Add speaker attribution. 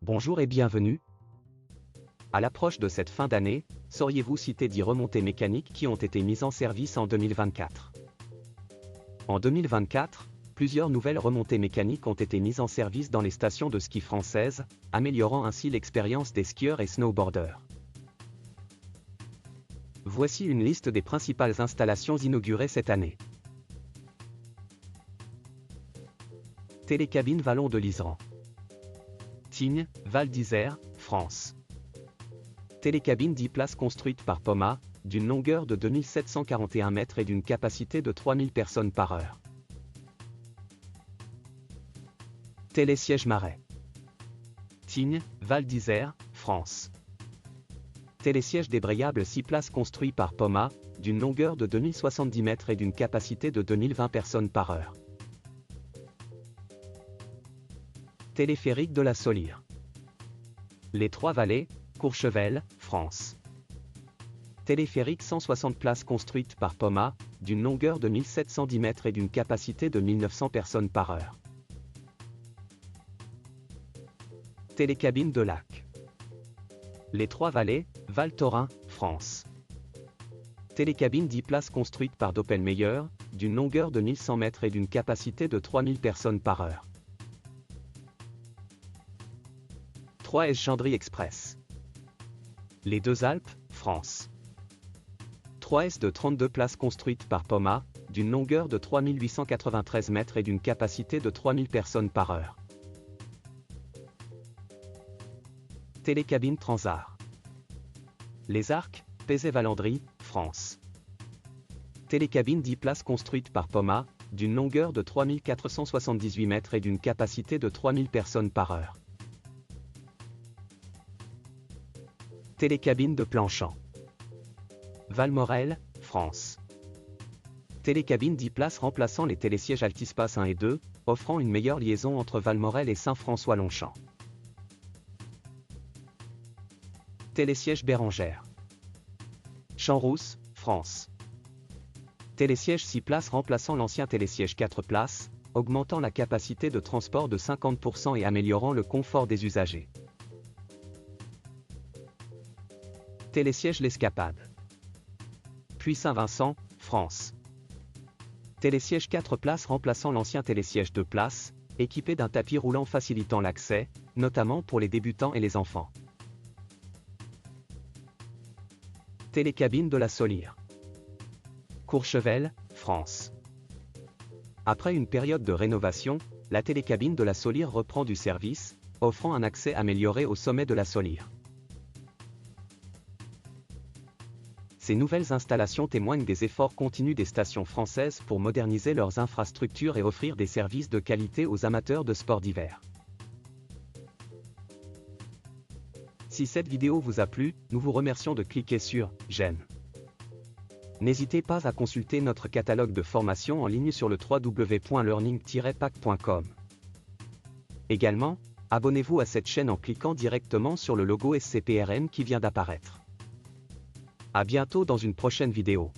Speaker 1: Bonjour et bienvenue. À l'approche de cette fin d'année, sauriez-vous citer 10 remontées mécaniques qui ont été mises en service en 2024? En 2024, plusieurs nouvelles remontées mécaniques ont été mises en service dans les stations de ski françaises, améliorant ainsi l'expérience des skieurs et snowboarders. Voici une liste des principales installations inaugurées cette année. Télécabine Vallon de l'Iseran. Tignes, Val d'Isère, France. Télécabine 10 places construite par Poma, d'une longueur de 2741 mètres et d'une capacité de 3000 personnes par heure. Télésiège Marais. Tignes, Val d'Isère, France. Télésiège débrayable 6 places construit par Poma, d'une longueur de 2070 mètres et d'une capacité de 2020 personnes par heure. Téléphérique de la Solire. Les Trois-Vallées, Courchevel, France. Téléphérique 160 places construite par Poma, d'une longueur de 1710 mètres et d'une capacité de 1900 personnes par heure. Télécabine de Lac. Les Trois-Vallées, Val Thorens, France. Télécabine 10 places construite par Doppelmayr, d'une longueur de 1100 mètres et d'une capacité de 3000 personnes par heure. 3S Gendry Express. Les Deux Alpes, France. 3S de 32 places construite par Poma, d'une longueur de 3893 mètres et d'une capacité de 3000 personnes par heure. Télécabine Transart. Les Arcs, Pézé-Valandry, France. Télécabine 10 places construite par Poma, d'une longueur de 3478 mètres et d'une capacité de 3000 personnes par heure. Télécabine de Planchamp. Valmorel, France. Télécabine 10 places remplaçant les télésièges Altispace 1 et 2, offrant une meilleure liaison entre Valmorel et Saint-François-Longchamp. Télésiège Bérengère. Champs-Rousse, France. Télésiège 6 places remplaçant l'ancien télésiège 4 places, augmentant la capacité de transport de 50% et améliorant le confort des usagers. Télésiège L'Escapade. Puy-Saint-Vincent, France. Télésiège 4 places remplaçant l'ancien télésiège 2 places, équipé d'un tapis roulant facilitant l'accès, notamment pour les débutants et les enfants. Télécabine de la Solire. Courchevel, France. Après une période de rénovation, la télécabine de la Solire reprend du service, offrant un accès amélioré au sommet de la Solire. Ces nouvelles installations témoignent des efforts continus des stations françaises pour moderniser leurs infrastructures et offrir des services de qualité aux amateurs de sports d'hiver. Si cette vidéo vous a plu, nous vous remercions de cliquer sur « J'aime ». N'hésitez pas à consulter notre catalogue de formations en ligne sur le www.learning-pack.com. Également, abonnez-vous à cette chaîne en cliquant directement sur le logo SCPRM qui vient d'apparaître. À bientôt dans une prochaine vidéo.